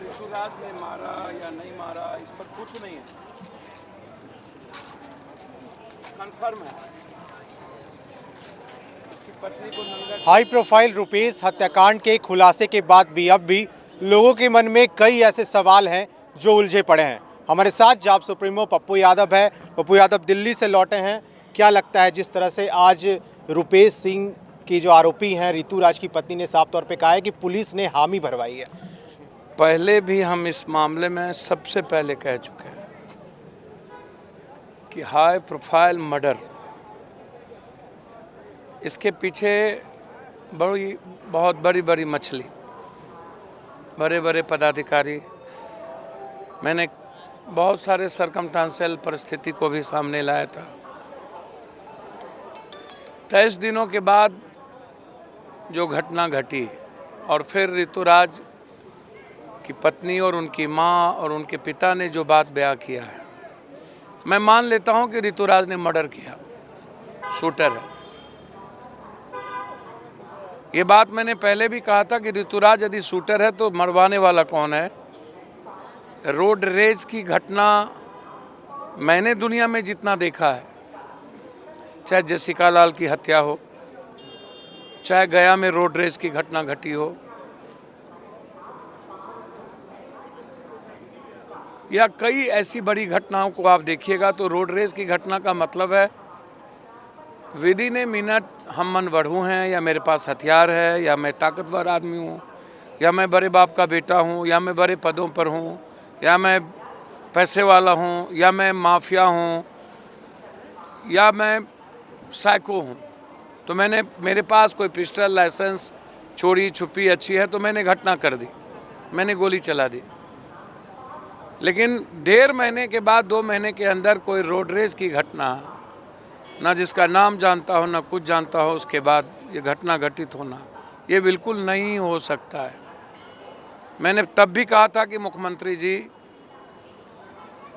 ऋतुराज ने मारा या नहीं मारा इस पर कुछ नहीं है, कंफर्म है। इसकी पत्नी को नंगा हाई प्रोफाइल रुपेश हत्याकांड के खुलासे के बाद भी अब भी लोगों के मन में कई ऐसे सवाल हैं जो उलझे पड़े हैं। हमारे साथ जाप सुप्रीमो पप्पू यादव है। पप्पू यादव दिल्ली से लौटे हैं। क्या लगता है जिस तरह से आज रुपेश सिंह की जो आरोपी हैं ऋतुराज की पत्नी ने साफ तौर पे कहा है कि पुलिस ने हामी भरवाई है। पहले भी हम इस मामले में सबसे पहले कह चुके हैं कि हाई प्रोफाइल मर्डर, इसके पीछे बहुत बड़ी बड़ी मछली, बड़े बड़े पदाधिकारी, मैंने बहुत सारे सरकमस्टेंशियल परिस्थिति को भी सामने लाया था। 23 दिनों के बाद जो घटना घटी और फिर ऋतुराज की पत्नी और उनकी मां और उनके पिता ने जो बात बयां किया है, मैं मान लेता हूं कि ऋतुराज ने मर्डर किया, शूटर है। ये बात मैंने पहले भी कहा था कि ऋतुराज यदि शूटर है तो मरवाने वाला कौन है। रोड रेज की घटना मैंने दुनिया में जितना देखा है, चाहे जेसिका लाल की हत्या हो, चाहे गया में रोड रेज की घटना घटी हो, या कई ऐसी बड़ी घटनाओं को आप देखिएगा तो रोड रेस की घटना का मतलब है विद इन ए मिनट हम मन बढ़ू हैं, या मेरे पास हथियार है, या मैं ताकतवर आदमी हूँ, या मैं बड़े बाप का बेटा हूँ, या मैं बड़े पदों पर हूँ, या मैं पैसे वाला हूँ, या मैं माफिया हूँ, या मैं साइको हूँ। तो मेरे पास कोई पिस्टल, लाइसेंस, चोरी छुपी अच्छी है तो मैंने घटना कर दी, मैंने गोली चला दी। लेकिन 1.5 महीने के बाद 2 महीने के अंदर कोई रोड रेस की घटना, ना जिसका नाम जानता हो ना कुछ जानता हो, उसके बाद ये घटना घटित होना, ये बिल्कुल नहीं हो सकता है। मैंने तब भी कहा था कि मुख्यमंत्री जी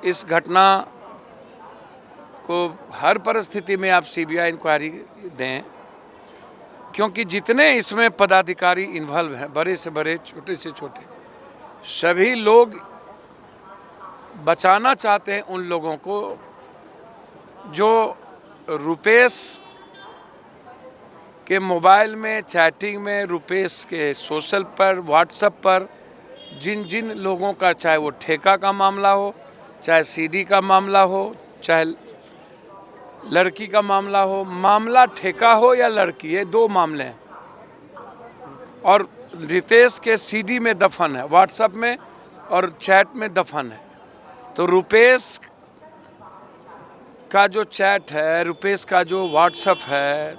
इस घटना को हर परिस्थिति में आप सीबीआई इंक्वायरी दें, क्योंकि जितने इसमें पदाधिकारी इन्वॉल्व हैं, बड़े से बड़े, छोटे से छोटे, सभी लोग बचाना चाहते हैं उन लोगों को जो रुपेश के मोबाइल में चैटिंग में, रुपेश के सोशल पर, व्हाट्सएप पर जिन जिन लोगों का, चाहे वो ठेका का मामला हो, चाहे सीडी का मामला हो, चाहे लड़की का मामला हो, मामला ठेका हो या लड़की, ये 2 मामले हैं। और रितेश के सीडी में दफन है, व्हाट्सएप में और चैट में दफन है। तो रुपेश का जो चैट है, रुपेश का जो व्हाट्सएप है,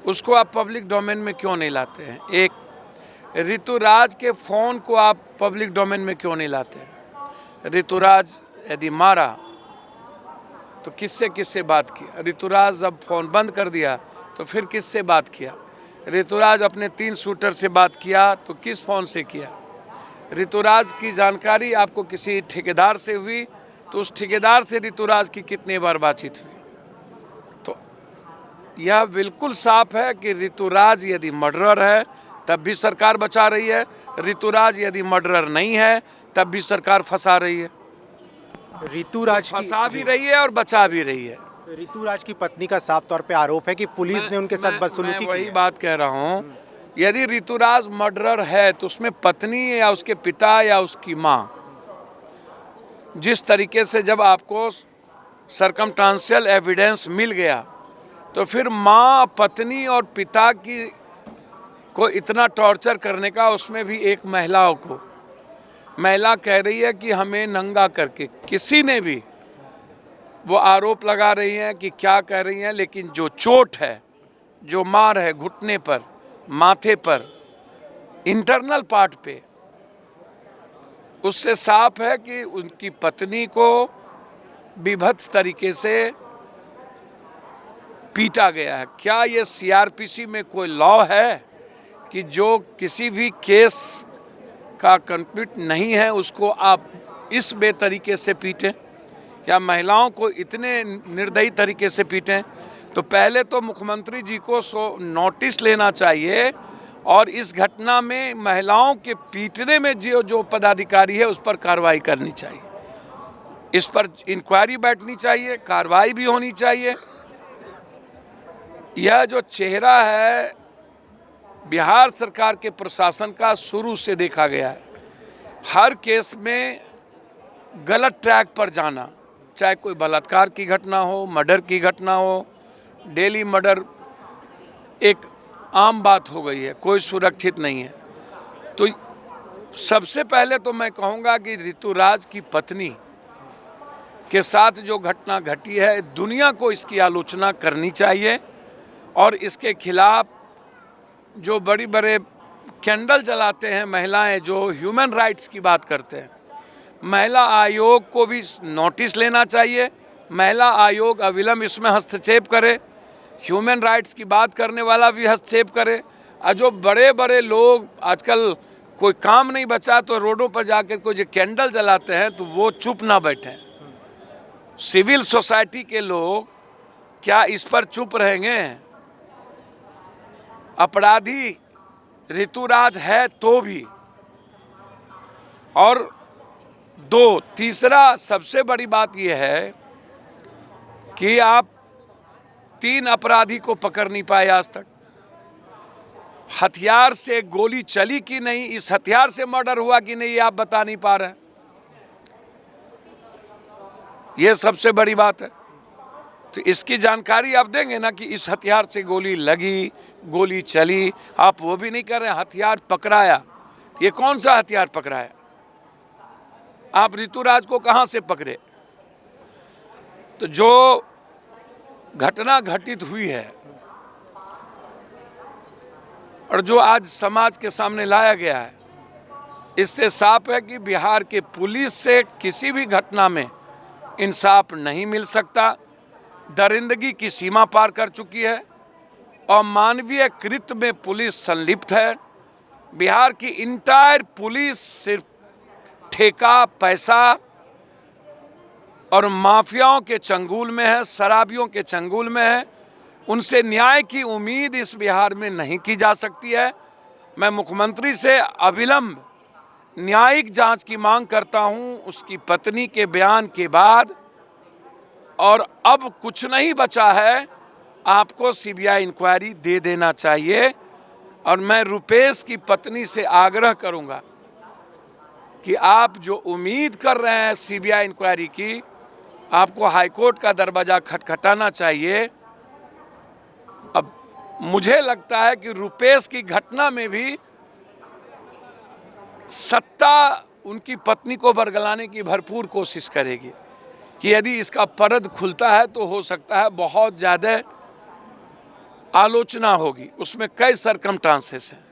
उसको आप पब्लिक डोमेन में क्यों नहीं लाते हैं? एक ऋतुराज के फ़ोन को आप पब्लिक डोमेन में क्यों नहीं लाते हैं? ऋतुराज यदि मारा तो किससे किससे बात किया? ऋतुराज जब फ़ोन बंद कर दिया तो फिर किससे बात किया? ऋतुराज अपने 3 शूटर से बात किया तो किस फ़ोन से किया? ऋतुराज की जानकारी आपको किसी ठेकेदार से हुई तो उस ठेकेदार से ऋतुराज की कितनी बार बातचीत हुई? तो यह बिल्कुल साफ है कि ऋतुराज यदि मर्डरर है तब भी सरकार बचा रही है, ऋतुराज यदि मर्डरर नहीं है तब भी सरकार फंसा रही है। ऋतुराज फंसा भी रही है और बचा भी रही है। ऋतुराज की पत्नी का साफ तौर पे आरोप है कि पुलिस ने उनके साथ बदसलूकी की। वही बात कह रहा हूँ, यदि ऋतुराज मर्डरर है तो उसमें पत्नी या उसके पिता या उसकी माँ, जिस तरीके से जब आपको सरकमस्टेंशियल एविडेंस मिल गया तो फिर माँ, पत्नी और पिता को इतना टॉर्चर करने का, उसमें भी एक महिला कह रही है कि हमें नंगा करके, किसी ने भी वो आरोप लगा रही हैं कि क्या कह रही हैं, लेकिन जो चोट है, जो मार है घुटने पर, माथे पर, इंटरनल पार्ट पे, उससे साफ है कि उनकी पत्नी को विभत्स तरीके से पीटा गया है। क्या ये सीआरपीसी में कोई लॉ है कि जो किसी भी केस का कंप्लीट नहीं है उसको आप इस बेतरीके से पीटें, या महिलाओं को इतने निर्दयी तरीके से पीटें? तो पहले तो मुख्यमंत्री जी को नोटिस लेना चाहिए और इस घटना में महिलाओं के पीटने में जो पदाधिकारी है उस पर कार्रवाई करनी चाहिए, इस पर इंक्वायरी बैठनी चाहिए, कार्रवाई भी होनी चाहिए। यह जो चेहरा है बिहार सरकार के प्रशासन का शुरू से देखा गया है, हर केस में गलत ट्रैक पर जाना, चाहे कोई बलात्कार की घटना हो, मर्डर की घटना हो, डेली मर्डर एक आम बात हो गई है, कोई सुरक्षित नहीं है। तो सबसे पहले तो मैं कहूँगा कि ऋतुराज की पत्नी के साथ जो घटना घटी है, दुनिया को इसकी आलोचना करनी चाहिए और इसके खिलाफ जो बड़ी बड़े कैंडल जलाते हैं महिलाएं, जो ह्यूमन राइट्स की बात करते हैं, महिला आयोग को भी नोटिस लेना चाहिए। महिला आयोग अविलंब इसमें हस्तक्षेप करे, ह्यूमन राइट्स की बात करने वाला भी हस्तक्षेप करे। और जो बड़े बड़े लोग आजकल कोई काम नहीं बचा तो रोडों पर जाकर कोई जो कैंडल जलाते हैं तो वो चुप ना बैठें। सिविल सोसाइटी के लोग क्या इस पर चुप रहेंगे? अपराधी ऋतुराज है तो भी। और तीसरा सबसे बड़ी बात यह है कि आप 3 अपराधी को पकड़ नहीं पाए आज तक। हथियार से गोली चली कि नहीं, इस हथियार से मर्डर हुआ कि नहीं, ये आप बता नहीं पा रहे हैं। ये सबसे बड़ी बात है। तो इसकी जानकारी आप देंगे ना कि इस हथियार से गोली लगी, गोली चली, आप वो भी नहीं कर रहे। हथियार पकड़ाया, ये कौन सा हथियार पकड़ाया? आप ऋतुराज को कहां से पकड़े? तो जो घटना घटित हुई है और जो आज समाज के सामने लाया गया है, इससे साफ है कि बिहार के पुलिस से किसी भी घटना में इंसाफ नहीं मिल सकता। दरिंदगी की सीमा पार कर चुकी है और मानवीय कृत्य में पुलिस संलिप्त है। बिहार की इंटायर पुलिस सिर्फ ठेका, पैसा और माफियाओं के चंगुल में है, शराबियों के चंगुल में है। उनसे न्याय की उम्मीद इस बिहार में नहीं की जा सकती है। मैं मुख्यमंत्री से अविलंब न्यायिक जांच की मांग करता हूं उसकी पत्नी के बयान के बाद। और अब कुछ नहीं बचा है, आपको सीबीआई इंक्वायरी दे देना चाहिए। और मैं रुपेश की पत्नी से आग्रह करूंगा कि आप जो उम्मीद कर रहे हैं सीबीआई इंक्वायरी की, आपको हाईकोर्ट का दरवाजा खटखटाना चाहिए। अब मुझे लगता है कि रुपेश की घटना में भी सत्ता उनकी पत्नी को बरगलाने की भरपूर कोशिश करेगी कि यदि इसका परद खुलता है तो हो सकता है बहुत ज़्यादा आलोचना होगी। उसमें कई सरकमस्टांसेस हैं।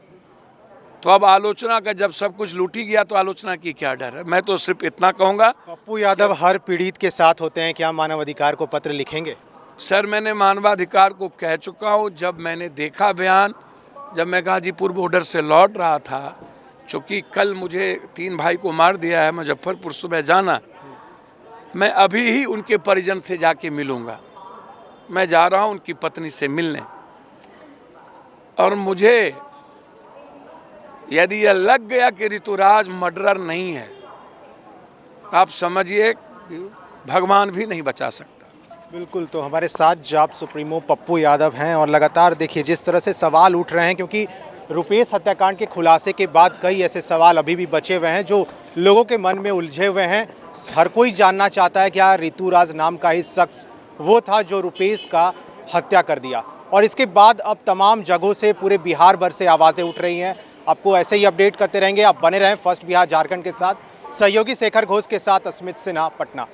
तो अब आलोचना का जब सब कुछ लूटी गया तो आलोचना की क्या डर है? मैं तो सिर्फ इतना कहूँगा। पप्पू यादव हर पीड़ित के साथ होते हैं, क्या मानवाधिकार को पत्र लिखेंगे? सर, मैंने मानवाधिकार को कह चुका हूँ। जब मैंने देखा बयान, जब मैं गाजीपुर बॉर्डर से लौट रहा था, चूँकि कल मुझे 3 भाई को मार दिया है, मुजफ्फरपुर सुबह जाना, मैं अभी ही उनके परिजन से जाके मिलूँगा। मैं जा रहा हूँ उनकी पत्नी से मिलने। और मुझे यदि यह लग गया कि ऋतुराज मर्डरर नहीं है, तो आप समझिए भगवान भी नहीं बचा सकता। बिल्कुल। तो हमारे साथ जाप सुप्रीमो पप्पू यादव हैं और लगातार देखिए जिस तरह से सवाल उठ रहे हैं, क्योंकि रुपेश हत्याकांड के खुलासे के बाद कई ऐसे सवाल अभी भी बचे हुए हैं जो लोगों के मन में उलझे हुए हैं। हर कोई जानना चाहता है क्या ऋतुराज नाम का ही शख्स वो था जो रुपेश का हत्या कर दिया। और इसके बाद अब तमाम जगहों से पूरे बिहार भर से आवाज़ें उठ रही हैं। आपको ऐसे ही अपडेट करते रहेंगे। आप बने रहें फर्स्ट बिहार झारखंड के साथ। सहयोगी शेखर घोष के साथ अस्मित सिन्हा, पटना।